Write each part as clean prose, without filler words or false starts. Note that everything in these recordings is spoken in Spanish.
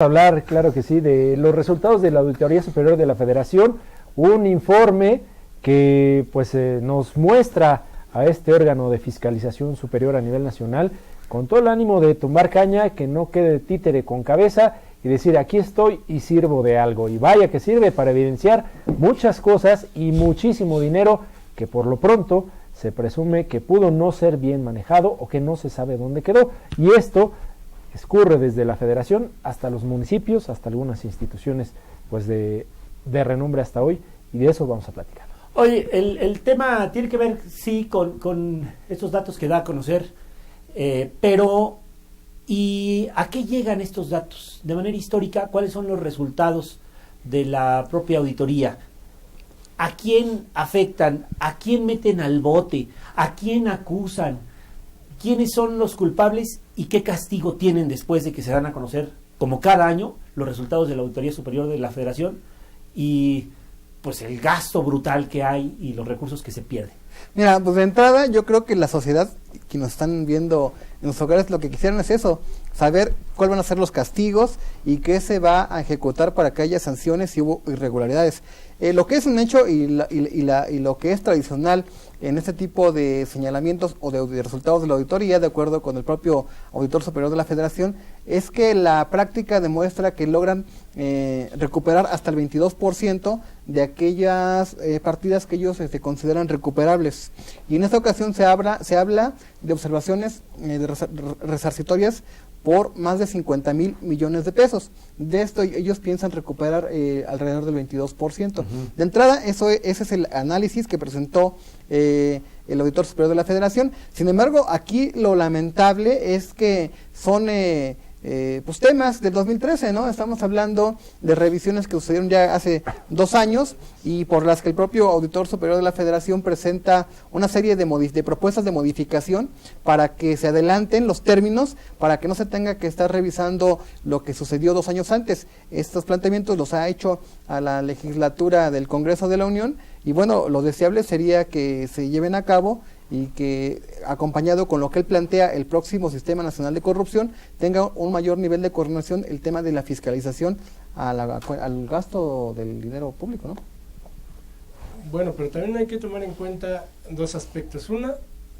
Hablar, claro que sí, de los resultados de la Auditoría Superior de la Federación, un informe que pues nos muestra a este órgano de fiscalización superior a nivel nacional con todo el ánimo de tumbar caña, que no quede títere con cabeza y decir aquí estoy y sirvo de algo, y vaya que sirve para evidenciar muchas cosas y muchísimo dinero que por lo pronto se presume que pudo no ser bien manejado o que no se sabe dónde quedó, y esto escurre desde la federación hasta los municipios, hasta algunas instituciones pues de renombre hasta hoy, y de eso vamos a platicar. Oye, el tema tiene que ver, sí, con estos datos que da a conocer, pero ¿y a qué llegan estos datos? De manera histórica, ¿cuáles son los resultados de la propia auditoría? ¿A quién afectan? ¿A quién meten al bote? ¿A quién acusan? ¿Quiénes son los culpables y qué castigo tienen después de que se dan a conocer, como cada año, los resultados de la Auditoría Superior de la Federación y pues el gasto brutal que hay y los recursos que se pierden? Mira, pues de entrada yo creo que la sociedad que nos están viendo en los hogares lo que quisieran es eso, saber cuáles van a ser los castigos y qué se va a ejecutar para que haya sanciones si hubo irregularidades. Lo que es un hecho y lo que es tradicional en este tipo de señalamientos o de resultados de la auditoría, de acuerdo con el propio Auditor Superior de la Federación, es que la práctica demuestra que logran recuperar hasta el 22% de aquellas partidas que ellos consideran recuperables. Y en esta ocasión se habla de observaciones resarcitorias por más de 50,000 millones de pesos. De esto ellos piensan recuperar alrededor del 22%. De entrada, ese es el análisis que presentó el Auditor Superior de la Federación. Sin embargo, aquí lo lamentable es que son pues temas del 2013, ¿no? Estamos hablando de revisiones que sucedieron ya hace 2 años y por las que el propio Auditor Superior de la Federación presenta una serie de propuestas de modificación para que se adelanten los términos, para que no se tenga que estar revisando lo que sucedió 2 años antes. Estos planteamientos los ha hecho a la legislatura del Congreso de la Unión y bueno, lo deseable sería que se lleven a cabo y que, acompañado con lo que él plantea el próximo Sistema Nacional de Corrupción, tenga un mayor nivel de coordinación el tema de la fiscalización al gasto del dinero público, ¿no? Bueno, pero también hay que tomar en cuenta 2 aspectos. Una,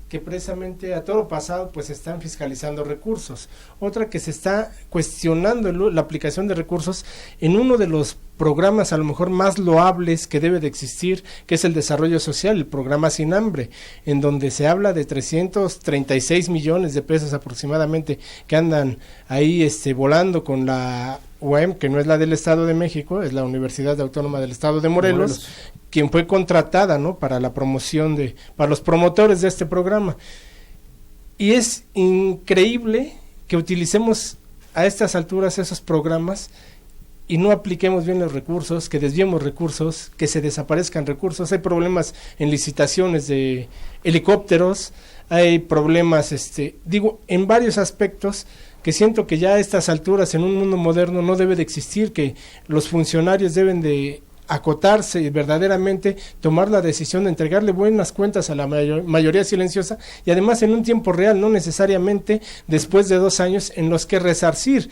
que precisamente a todo pasado pues están fiscalizando recursos. Otra, que se está cuestionando la aplicación de recursos en uno de los programas a lo mejor más loables que debe de existir, que es el desarrollo social, el programa Sin Hambre, en donde se habla de 336 millones de pesos aproximadamente que andan ahí volando con la UAM, que no es la del Estado de México, es la Universidad Autónoma del Estado de Morelos, quien fue contratada, ¿no?, para la promoción para los promotores de este programa. Y es increíble que utilicemos a estas alturas esos programas y no apliquemos bien los recursos, que desviemos recursos, que se desaparezcan recursos. Hay problemas en licitaciones de helicópteros, hay problemas, en varios aspectos que siento que ya a estas alturas en un mundo moderno no debe de existir, que los funcionarios deben de acotarse y verdaderamente tomar la decisión de entregarle buenas cuentas a la mayoría silenciosa y además en un tiempo real, no necesariamente después de 2 años en los que resarcir.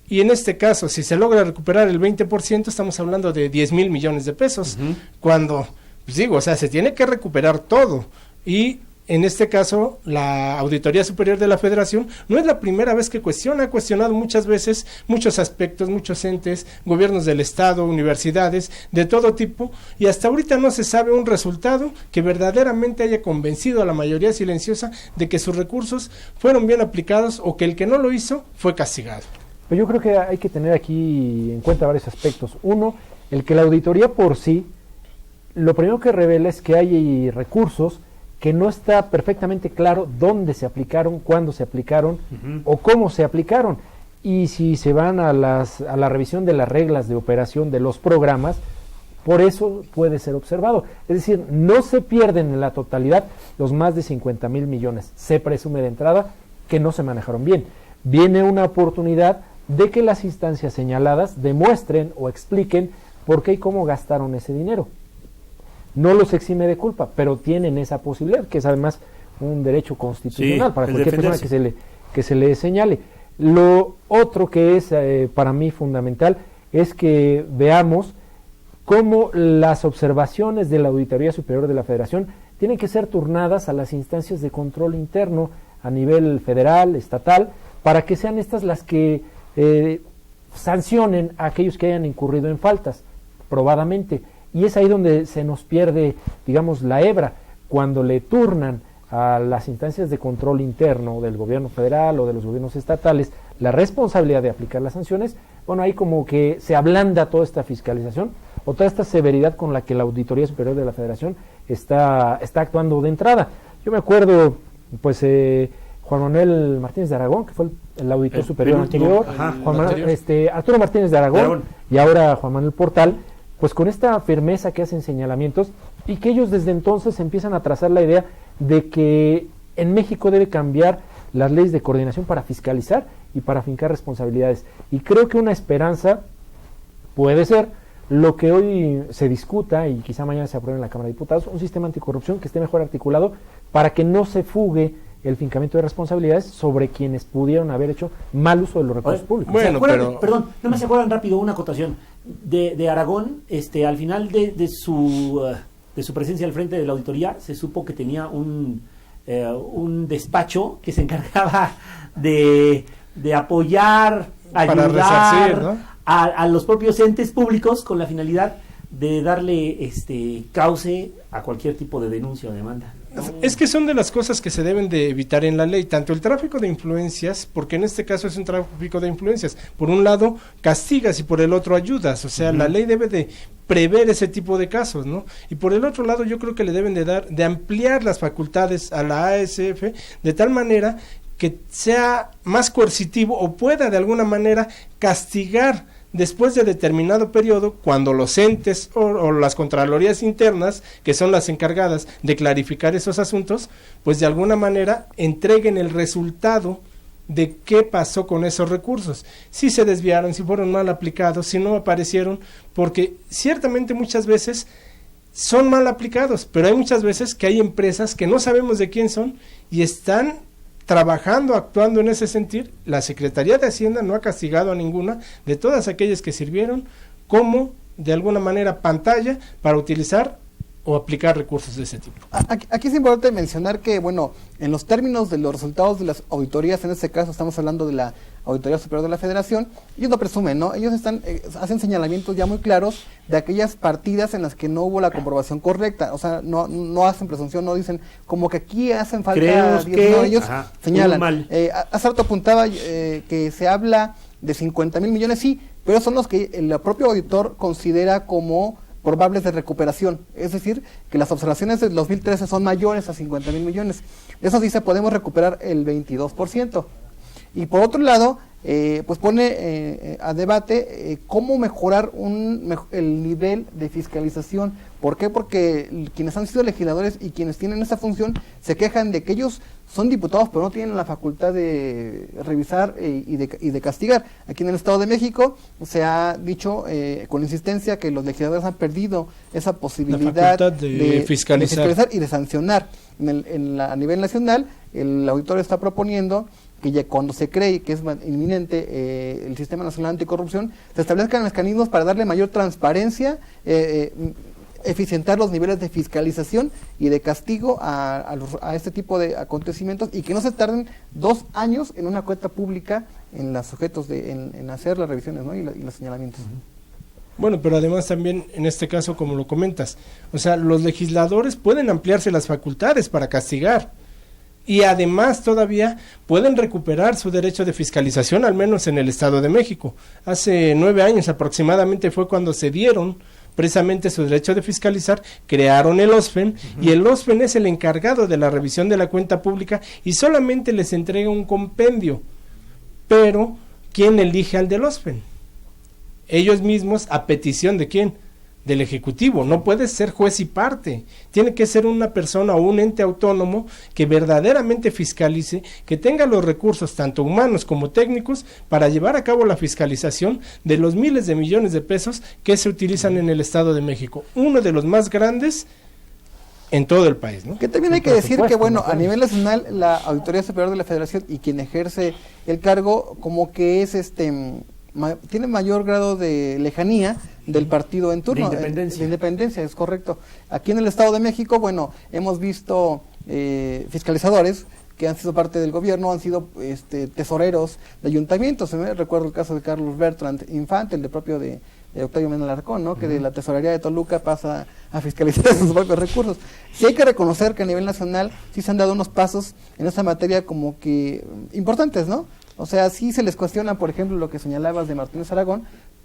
Y en este caso, si se logra recuperar el 20%, estamos hablando de 10,000 millones de pesos, cuando, pues se tiene que recuperar todo. Y en este caso, la Auditoría Superior de la Federación no es la primera vez que cuestiona, ha cuestionado muchas veces muchos aspectos, muchos entes, gobiernos del Estado, universidades, de todo tipo, y hasta ahorita no se sabe un resultado que verdaderamente haya convencido a la mayoría silenciosa de que sus recursos fueron bien aplicados o que el que no lo hizo fue castigado. Pero yo creo que hay que tener aquí en cuenta varios aspectos. Uno, el que la auditoría por sí, lo primero que revela es que hay recursos que no está perfectamente claro dónde se aplicaron, cuándo se aplicaron o cómo se aplicaron. Y si se van a la revisión de las reglas de operación de los programas, por eso puede ser observado. Es decir, no se pierden en la totalidad los más de 50,000 millones. Se presume de entrada que no se manejaron bien. Viene una oportunidad de que las instancias señaladas demuestren o expliquen por qué y cómo gastaron ese dinero. No los exime de culpa, pero tienen esa posibilidad, que es además un derecho constitucional para cualquier persona que se le señale. Lo otro que es para mí fundamental es que veamos cómo las observaciones de la Auditoría Superior de la Federación tienen que ser turnadas a las instancias de control interno a nivel federal, estatal, para que sean estas las que sancionen a aquellos que hayan incurrido en faltas, probadamente. Y es ahí donde se nos pierde, digamos, la hebra, cuando le turnan a las instancias de control interno del gobierno federal o de los gobiernos estatales la responsabilidad de aplicar las sanciones. Bueno, ahí como que se ablanda toda esta fiscalización o toda esta severidad con la que la Auditoría Superior de la Federación está actuando de entrada. Yo me acuerdo, pues, Juan Manuel Martínez de Aragón, que fue el auditor superior anterior, Arturo Martínez de Aragón, y ahora Juan Manuel Portal, pues con esta firmeza que hacen señalamientos, y que ellos desde entonces empiezan a trazar la idea de que en México debe cambiar las leyes de coordinación para fiscalizar y para fincar responsabilidades. Y creo que una esperanza puede ser lo que hoy se discuta y quizá mañana se apruebe en la Cámara de Diputados, un sistema anticorrupción que esté mejor articulado para que no se fugue el fincamiento de responsabilidades sobre quienes pudieron haber hecho mal uso de los recursos públicos. Bueno, perdón, no me se acuerdan rápido una acotación de Aragón, al final de su presencia al frente de la auditoría, se supo que tenía un despacho que se encargaba de apoyar, ayudar resarcir, ¿no? a los propios entes públicos con la finalidad de darle cauce a cualquier tipo de denuncia o demanda. Es que son de las cosas que se deben de evitar en la ley, tanto el tráfico de influencias, porque en este caso es un tráfico de influencias, por un lado castigas y por el otro ayudas, o sea, la ley debe de prever ese tipo de casos, ¿no? Y por el otro lado yo creo que le deben de ampliar las facultades a la ASF de tal manera que sea más coercitivo o pueda de alguna manera castigar después de determinado periodo, cuando los entes o las contralorías internas, que son las encargadas de clarificar esos asuntos, pues de alguna manera entreguen el resultado de qué pasó con esos recursos, si se desviaron, si fueron mal aplicados, si no aparecieron, porque ciertamente muchas veces son mal aplicados, pero hay muchas veces que hay empresas que no sabemos de quién son y están trabajando, actuando en ese sentido. La Secretaría de Hacienda no ha castigado a ninguna de todas aquellas que sirvieron como de alguna manera pantalla para utilizar o aplicar recursos de ese tipo. Aquí es importante mencionar que, bueno, en los términos de los resultados de las auditorías, en este caso estamos hablando de la Auditoría Superior de la Federación, ellos lo presumen, ¿no? Ellos hacen señalamientos ya muy claros de aquellas partidas en las que no hubo la comprobación correcta, o sea, no hacen presunción, no dicen como que aquí hacen falta 10, no, ellos señalan. Hace rato apuntaba que se habla de 50,000 millones, sí, pero son los que el propio auditor considera como probables de recuperación, es decir, que las observaciones del 2013 son mayores a 50,000 millones. De eso dice, podemos recuperar el 22%. Y por otro lado, pues pone a debate cómo mejorar el nivel de fiscalización. ¿Por qué? Porque quienes han sido legisladores y quienes tienen esa función se quejan de que ellos son diputados pero no tienen la facultad de revisar y de castigar. Aquí en el Estado de México se ha dicho con insistencia que los legisladores han perdido esa posibilidad de fiscalizar y de sancionar. A nivel nacional, el auditor está proponiendo que ya cuando se cree que es inminente el Sistema Nacional Anticorrupción, se establezcan mecanismos para darle mayor transparencia, eficientar los niveles de fiscalización y de castigo a este tipo de acontecimientos y que no se tarden 2 años en una cuenta pública en los sujetos en hacer las revisiones, ¿no? y los señalamientos. Bueno, pero además también en este caso, como lo comentas, o sea, los legisladores pueden ampliarse las facultades para castigar y además todavía pueden recuperar su derecho de fiscalización, al menos en el Estado de México. Hace 9 años aproximadamente fue cuando se dieron precisamente su derecho de fiscalizar, crearon el OSFEN, y el OSFEN es el encargado de la revisión de la cuenta pública y solamente les entrega un compendio. Pero, ¿quién elige al del OSFEN? Ellos mismos, ¿a petición de quién? Del Ejecutivo. No puede ser juez y parte, tiene que ser una persona o un ente autónomo que verdaderamente fiscalice, que tenga los recursos tanto humanos como técnicos para llevar a cabo la fiscalización de los miles de millones de pesos que se utilizan en el Estado de México, uno de los más grandes en todo el país, ¿no? Que también hay que Por decir que, supuesto, bueno, ¿no? a nivel nacional, la Auditoría Superior de la Federación y quien ejerce el cargo, como que es tiene mayor grado de lejanía del partido en turno. De independencia. De independencia, es correcto. Aquí en el Estado de México, bueno, hemos visto fiscalizadores que han sido parte del gobierno, han sido tesoreros de ayuntamientos. Recuerdo el caso de Carlos Bertrand Infante, el de propio de Octavio Mena Alarcón, ¿no? Que de la tesorería de Toluca pasa a fiscalizar sus propios recursos. Sí hay que reconocer que a nivel nacional sí se han dado unos pasos en esta materia como que importantes, ¿no? O sea, sí se les cuestiona, por ejemplo, lo que señalabas de Martínez Aragón,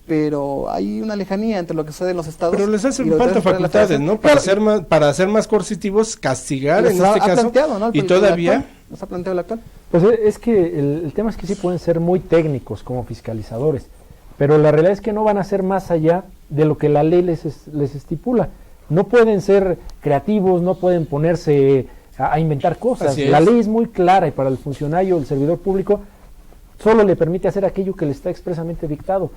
pero hay una lejanía entre lo que sucede en los estados. Pero les hacen y lo que falta sucede en la facultades, federación. ¿no? Claro, Para ser más coercitivos, castigar les en este ha caso. planteado, ¿no? Y todavía... Nos ha planteado el actual. Pues es que el tema es que sí pueden ser muy técnicos como fiscalizadores, pero la realidad es que no van a ser más allá de lo que la ley les estipula. No pueden ser creativos, no pueden ponerse a inventar cosas. Así es. La ley es muy clara y para el funcionario, el servidor público, solo le permite hacer aquello que le está expresamente dictado.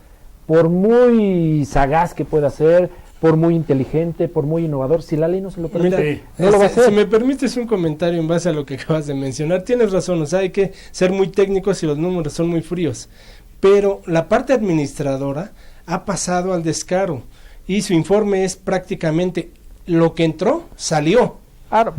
Por muy sagaz que pueda ser, por muy inteligente, por muy innovador, si la ley no se lo permite, Mira, no lo va a hacer. Si me permites un comentario en base a lo que acabas de mencionar, tienes razón, o sea, hay que ser muy técnicos y los números son muy fríos, pero la parte administradora ha pasado al descaro y su informe es prácticamente lo que entró, salió.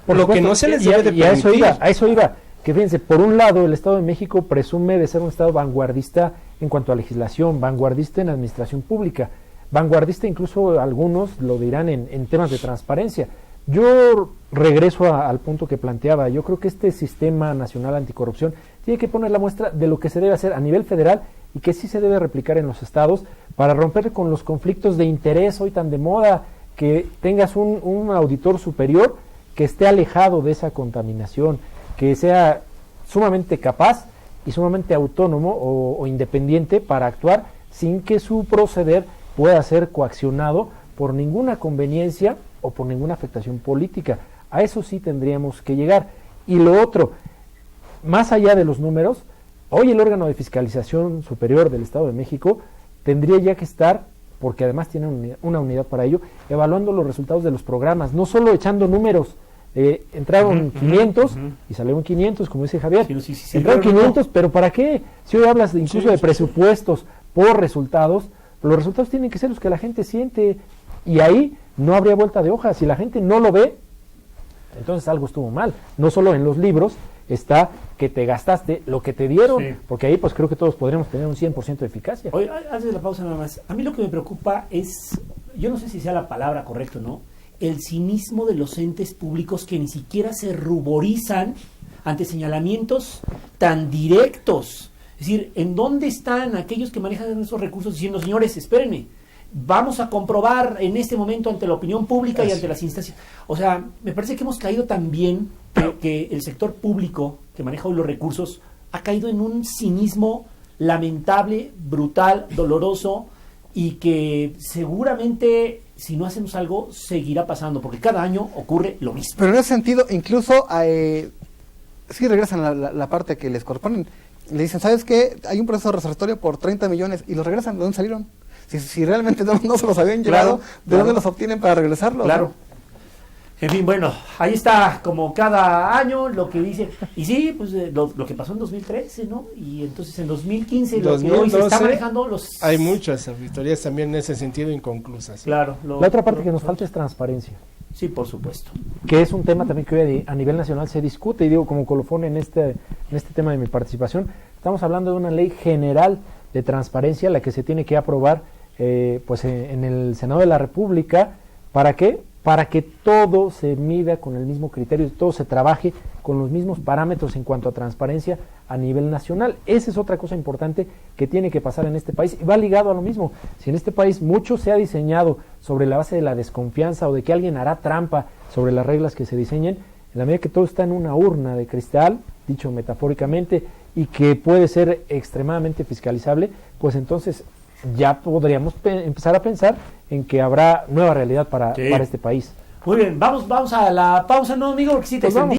Por Lo que supuesto, no se les y debe de permitir. a eso iba, que fíjense, por un lado el Estado de México presume de ser un Estado vanguardista en cuanto a legislación, vanguardista en administración pública, vanguardista incluso algunos lo dirán en temas de transparencia. Yo regreso al punto que planteaba, yo creo que este sistema nacional anticorrupción tiene que poner la muestra de lo que se debe hacer a nivel federal y que sí se debe replicar en los estados para romper con los conflictos de interés hoy tan de moda, que tengas un auditor superior que esté alejado de esa contaminación, que sea sumamente capaz y sumamente autónomo o independiente para actuar sin que su proceder pueda ser coaccionado por ninguna conveniencia o por ninguna afectación política. A eso sí tendríamos que llegar. Y lo otro, más allá de los números, hoy el órgano de fiscalización superior del Estado de México tendría ya que estar, porque además tiene una unidad para ello, evaluando los resultados de los programas, no solo echando números. Entraron 500 y salieron 500, como dice Javier. Sí, entraron pero 500, pero ¿para qué? Si hoy hablas incluso de presupuestos por resultados, los resultados tienen que ser los que la gente siente y ahí no habría vuelta de hoja. Si la gente no lo ve, entonces algo estuvo mal. No solo en los libros está que te gastaste lo que te dieron, porque ahí pues creo que todos podríamos tener un 100% de eficacia. Oye, antes de la pausa nada más, a mí lo que me preocupa es, yo no sé si sea la palabra correcta o no, el cinismo de los entes públicos que ni siquiera se ruborizan ante señalamientos tan directos. Es decir, ¿en dónde están aquellos que manejan esos recursos diciendo, señores, espérenme, vamos a comprobar en este momento ante la opinión pública y ante las instancias? O sea, me parece que hemos caído también que el sector público que maneja hoy los recursos ha caído en un cinismo lamentable, brutal, doloroso y que seguramente si no hacemos algo seguirá pasando porque cada año ocurre lo mismo. Pero en ese sentido, incluso sí regresan a la parte que les corresponden. Le dicen, ¿sabes qué? Hay un proceso resarcitorio por 30 millones y los regresan. ¿De dónde salieron? Si realmente no se los habían llevado, ¿de dónde los obtienen para regresarlos? Claro. ¿No? En fin, bueno, ahí está como cada año lo que dice. Y sí, pues lo que pasó en 2013, ¿no? Y entonces en 2015 lo que hoy se está manejando los... Hay muchas auditorías también en ese sentido inconclusas. ¿Sí? Claro. La otra parte que nos falta es transparencia. Sí, por supuesto. Que es un tema también que hoy a nivel nacional se discute, y digo como colofón en este tema de mi participación, estamos hablando de una ley general de transparencia, la que se tiene que aprobar en el Senado de la República. ¿Para qué? Para que todo se mida con el mismo criterio, todo se trabaje con los mismos parámetros en cuanto a transparencia a nivel nacional. Esa es otra cosa importante que tiene que pasar en este país y va ligado a lo mismo. Si en este país mucho se ha diseñado sobre la base de la desconfianza o de que alguien hará trampa sobre las reglas que se diseñen, en la medida que todo está en una urna de cristal, dicho metafóricamente, y que puede ser extremadamente fiscalizable, pues entonces ya podríamos empezar a pensar en que habrá nueva realidad para este país. Muy bien, vamos a la pausa, ¿no, amigo? Porque sí te Pues vamos.